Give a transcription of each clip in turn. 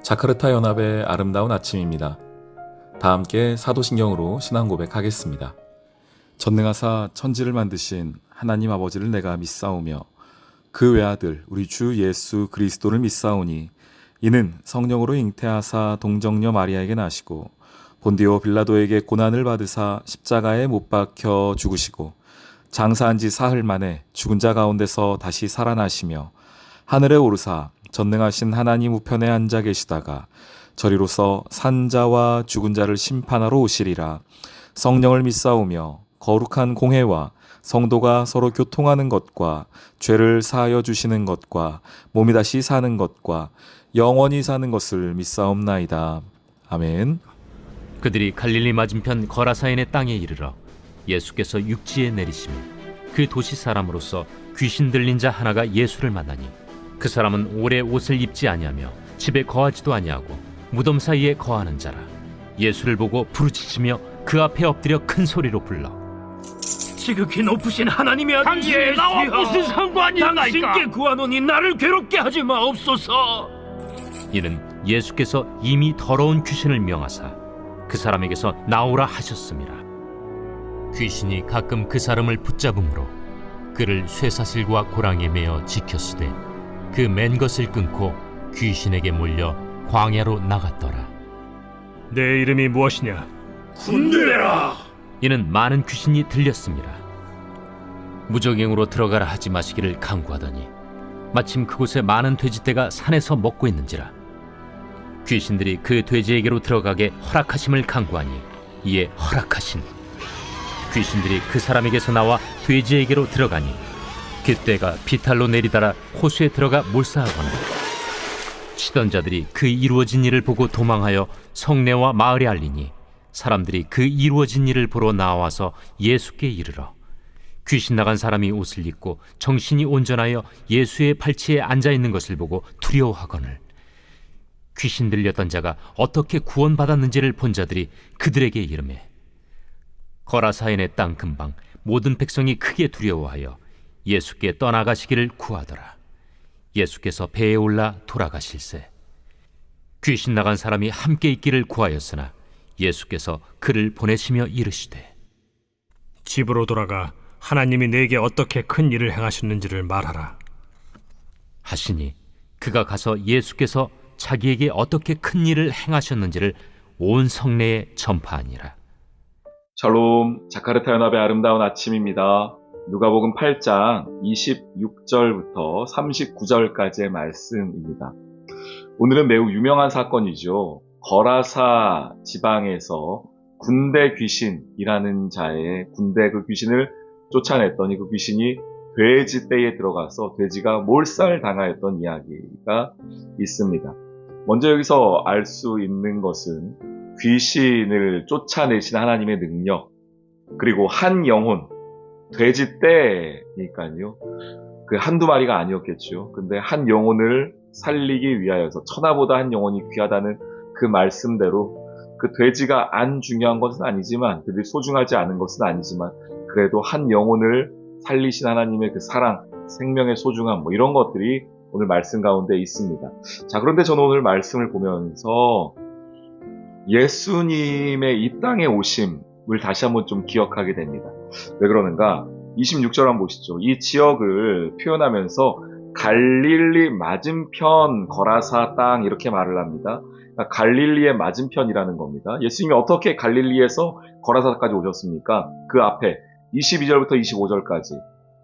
자카르타 연합의 아름다운 아침입니다. 다 함께 사도신경으로 신앙 고백하겠습니다. 전능하사 천지를 만드신 하나님 아버지를 내가 믿사오며 그 외아들 우리 주 예수 그리스도를 믿사오니 이는 성령으로 잉태하사 동정녀 마리아에게 나시고 본디오 빌라도에게 고난을 받으사 십자가에 못 박혀 죽으시고 장사한 지 사흘 만에 죽은 자 가운데서 다시 살아나시며 하늘에 오르사 전능하신 하나님 우편에 앉아 계시다가 저리로서 산자와 죽은 자를 심판하러 오시리라. 성령을 믿사오며 거룩한 공회와 성도가 서로 교통하는 것과 죄를 사하여 주시는 것과 몸이 다시 사는 것과 영원히 사는 것을 믿사옵나이다. 아멘. 그들이 갈릴리 맞은편 거라사인의 땅에 이르러 예수께서 육지에 내리시며 그 도시 사람으로서 귀신 들린 자 하나가 예수를 만나니 그 사람은 오래 옷을 입지 아니하며 집에 거하지도 아니하고 무덤 사이에 거하는 자라. 예수를 보고 부르짖으며 그 앞에 엎드려 큰 소리로 불러 지극히 높으신 하나님의 아들 당신이 나와 무슨 상관이 당신께 있나이까? 구하노니 나를 괴롭게 하지 마옵소서. 이는 예수께서 이미 더러운 귀신을 명하사 그 사람에게서 나오라 하셨음이라. 귀신이 가끔 그 사람을 붙잡음으로 그를 쇠사슬과 고랑에 매어 지켰으되 그 맨 것을 끊고 귀신에게 몰려 광야로 나갔더라. 내 이름이 무엇이냐? 군대라. 이는 많은 귀신이 들렸습니다. 무적행으로 들어가라 하지 마시기를 강구하더니 마침 그곳에 많은 돼지떼가 산에서 먹고 있는지라. 귀신들이 그 돼지에게로 들어가게 허락하심을 강구하니 이에 허락하신. 귀신들이 그 사람에게서 나와 돼지에게로 들어가니 그 떼가 비탈로 내리달아 호수에 들어가 몰사하거나 치던 자들이 그 이루어진 일을 보고 도망하여 성내와 마을에 알리니 사람들이 그 이루어진 일을 보러 나와서 예수께 이르러 귀신 나간 사람이 옷을 입고 정신이 온전하여 예수의 발치에 앉아있는 것을 보고 두려워하거늘 귀신 들렸던 자가 어떻게 구원받았는지를 본 자들이 그들에게 이르매 거라사인의 땅 근방 모든 백성이 크게 두려워하여 예수께 떠나가시기를 구하더라. 예수께서 배에 올라 돌아가실세 귀신 나간 사람이 함께 있기를 구하였으나 예수께서 그를 보내시며 이르시되 집으로 돌아가 하나님이 내게 어떻게 큰 일을 행하셨는지를 말하라. 하시니 그가 가서 예수께서 자기에게 어떻게 큰 일을 행하셨는지를 온 성내에 전파하니라. 샬롬, 자카르타 연합의 아름다운 아침입니다. 누가복음 8장 26절부터 39절까지의 말씀입니다. 오늘은 매우 유명한 사건이죠. 거라사 지방에서 군대 귀신이라는 자의 군대 그 귀신을 쫓아냈더니 그 귀신이 돼지 떼에 들어가서 돼지가 몰살당하였던 이야기가 있습니다. 먼저 여기서 알 수 있는 것은 귀신을 쫓아내신 하나님의 능력, 그리고 한 영혼, 돼지 떼니까요. 그 한두 마리가 아니었겠죠. 근데 한 영혼을 살리기 위하여서 천하보다 한 영혼이 귀하다는 그 말씀대로 그 돼지가 안 중요한 것은 아니지만 그들이 소중하지 않은 것은 아니지만 그래도 한 영혼을 살리신 하나님의 그 사랑, 생명의 소중함 뭐 이런 것들이 오늘 말씀 가운데 있습니다. 자, 그런데 저는 오늘 말씀을 보면서 예수님의 이 땅에 오심을 다시 한번 좀 기억하게 됩니다. 왜 그러는가? 26절 한번 보시죠. 이 지역을 표현하면서 갈릴리 맞은편 거라사 땅 이렇게 말을 합니다. 그러니까 갈릴리의 맞은편이라는 겁니다. 예수님이 어떻게 갈릴리에서 거라사까지 오셨습니까? 그 앞에 22절부터 25절까지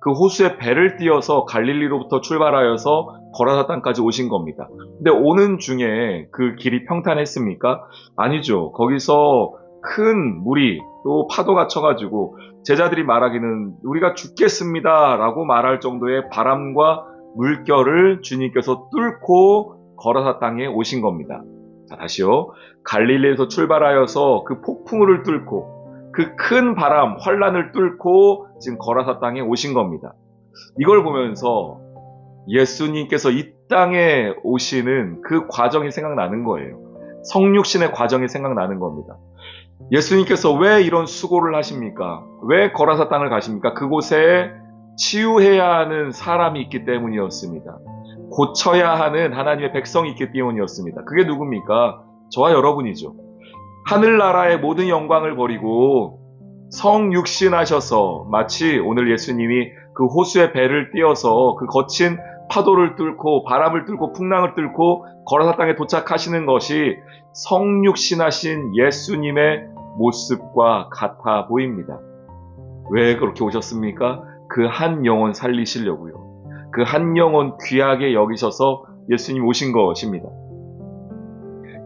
그 호수에 배를 띄어서 갈릴리로부터 출발하여서 거라사 땅까지 오신 겁니다. 근데 오는 중에 그 길이 평탄했습니까? 아니죠. 거기서 큰 물이 또 파도가 쳐가지고 제자들이 말하기는 우리가 죽겠습니다 라고 말할 정도의 바람과 물결을 주님께서 뚫고 거라사 땅에 오신 겁니다. 자, 다시요. 갈릴리에서 출발하여서 그 폭풍우를 뚫고 그 큰 바람, 환란을 뚫고 지금 거라사 땅에 오신 겁니다. 이걸 보면서 예수님께서 이 땅에 오시는 그 과정이 생각나는 거예요. 성육신의 과정이 생각나는 겁니다. 예수님께서 왜 이런 수고를 하십니까? 왜 거라사 땅을 가십니까? 그곳에 치유해야 하는 사람이 있기 때문이었습니다. 고쳐야 하는 하나님의 백성이 있기 때문이었습니다. 그게 누굽니까? 저와 여러분이죠. 하늘나라의 모든 영광을 버리고 성육신하셔서 마치 오늘 예수님이 그 호수의 배를 띄어서 그 거친 파도를 뚫고 바람을 뚫고 풍랑을 뚫고 거라사 땅에 도착하시는 것이 성육신하신 예수님의 모습과 같아 보입니다. 왜 그렇게 오셨습니까? 그 한 영혼 살리시려고요. 그 한 영혼 귀하게 여기셔서 예수님 오신 것입니다.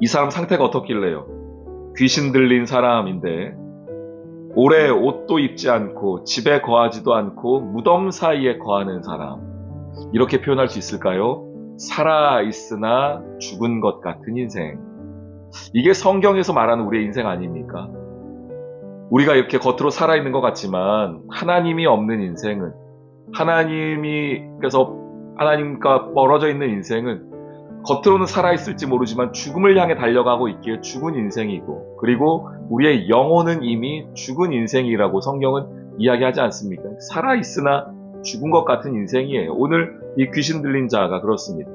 이 사람 상태가 어떻길래요? 귀신 들린 사람인데 오래 옷도 입지 않고 집에 거하지도 않고 무덤 사이에 거하는 사람, 이렇게 표현할 수 있을까요? 살아있으나 죽은 것 같은 인생. 이게 성경에서 말하는 우리의 인생 아닙니까? 우리가 이렇게 겉으로 살아있는 것 같지만 하나님이 없는 인생은, 그래서 하나님과 멀어져 있는 인생은 겉으로는 살아있을지 모르지만 죽음을 향해 달려가고 있기에 죽은 인생이고, 그리고 우리의 영혼은 이미 죽은 인생이라고 성경은 이야기하지 않습니까? 살아있으나 죽은 것 같은 인생이에요. 오늘 이 귀신 들린 자가 그렇습니다.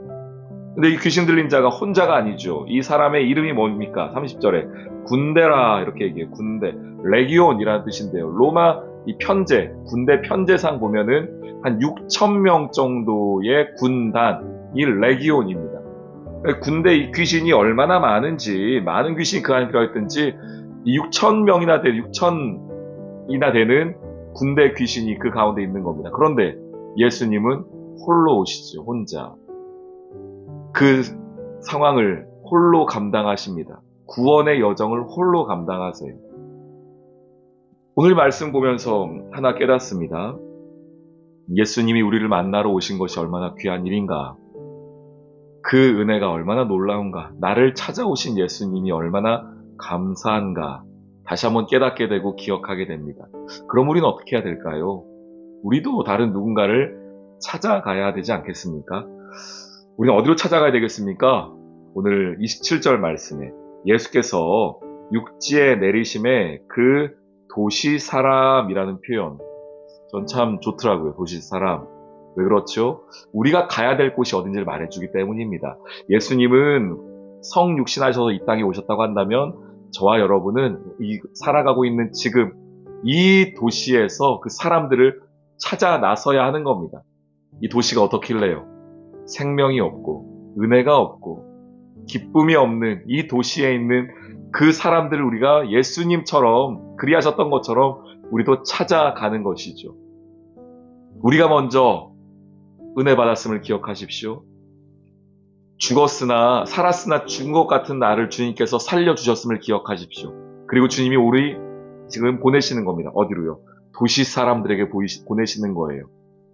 근데 이 귀신 들린 자가 혼자가 아니죠. 이 사람의 이름이 뭡니까? 30절에 군대라 이렇게 얘기해요. 군대, 레기온이라는 뜻인데요. 로마 이 편제, 군대 편제상 보면은 한 6,000명 정도의 군단이 레기온입니다. 군대 이 귀신이 얼마나 많은지, 많은 귀신이 그 안에 들어있든지 이 6,000명이나 6,000이나 되는 군대 귀신이 그 가운데 있는 겁니다. 그런데 예수님은 홀로 오시죠. 혼자. 그 상황을 홀로 감당하십니다. 구원의 여정을 홀로 감당하세요. 오늘 말씀 보면서 하나 깨닫습니다. 예수님이 우리를 만나러 오신 것이 얼마나 귀한 일인가. 그 은혜가 얼마나 놀라운가. 나를 찾아오신 예수님이 얼마나 감사한가. 다시 한번 깨닫게 되고 기억하게 됩니다. 그럼 우리는 어떻게 해야 될까요? 우리도 다른 누군가를 찾아가야 되지 않겠습니까? 우리는 어디로 찾아가야 되겠습니까? 오늘 27절 말씀에 예수께서 육지에 내리심에 그 도시 사람이라는 표현, 전 참 좋더라고요. 도시 사람. 왜 그렇죠? 우리가 가야 될 곳이 어딘지를 말해주기 때문입니다. 예수님은 성육신하셔서 이 땅에 오셨다고 한다면 저와 여러분은 살아가고 있는 지금 이 도시에서 그 사람들을 찾아 나서야 하는 겁니다. 이 도시가 어떻길래요? 생명이 없고 은혜가 없고 기쁨이 없는 이 도시에 있는 그 사람들을 우리가 예수님처럼 그리하셨던 것처럼 우리도 찾아가는 것이죠. 우리가 먼저 은혜 받았음을 기억하십시오. 죽었으나 살았으나 죽은 것 같은 나를 주님께서 살려주셨음을 기억하십시오. 그리고 주님이 우리 지금 보내시는 겁니다. 어디로요? 도시 사람들에게 보내시는 거예요.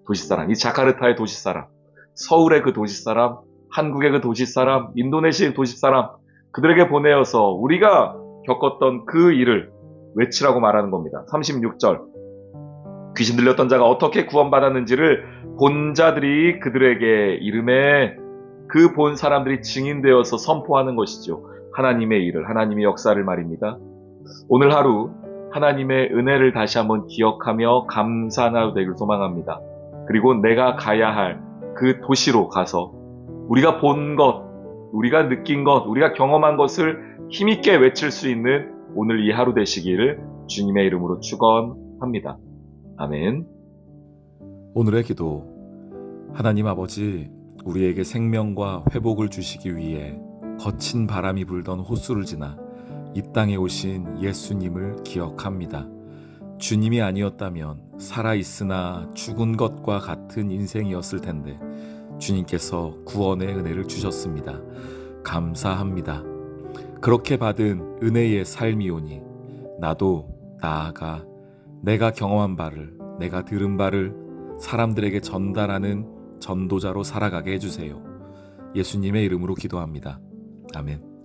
도시 사람, 이 자카르타의 도시 사람, 서울의 그 도시 사람, 한국의 그 도시 사람, 인도네시아의 도시 사람, 그들에게 보내어서 우리가 겪었던 그 일을 외치라고 말하는 겁니다. 36절, 귀신 들렸던 자가 어떻게 구원받았는지를 본 자들이 그들에게 이름에 그 본 사람들이 증인되어서 선포하는 것이죠. 하나님의 일을, 하나님의 역사를 말입니다. 오늘 하루 하나님의 은혜를 다시 한번 기억하며 감사하는 하루 되길 소망합니다. 그리고 내가 가야 할 그 도시로 가서 우리가 본 것, 우리가 느낀 것, 우리가 경험한 것을 힘있게 외칠 수 있는 오늘 이 하루 되시기를 주님의 이름으로 축원합니다. 아멘. 오늘의 기도. 하나님 아버지, 우리에게 생명과 회복을 주시기 위해 거친 바람이 불던 호수를 지나 이 땅에 오신 예수님을 기억합니다. 주님이 아니었다면 살아있으나 죽은 것과 같은 인생이었을 텐데 주님께서 구원의 은혜를 주셨습니다. 감사합니다. 그렇게 받은 은혜의 삶이오니 나도 나아가 내가 경험한 바를, 내가 들은 바를 사람들에게 전달하는 전도자로 살아가게 해주세요. 예수님의 이름으로 기도합니다. 아멘.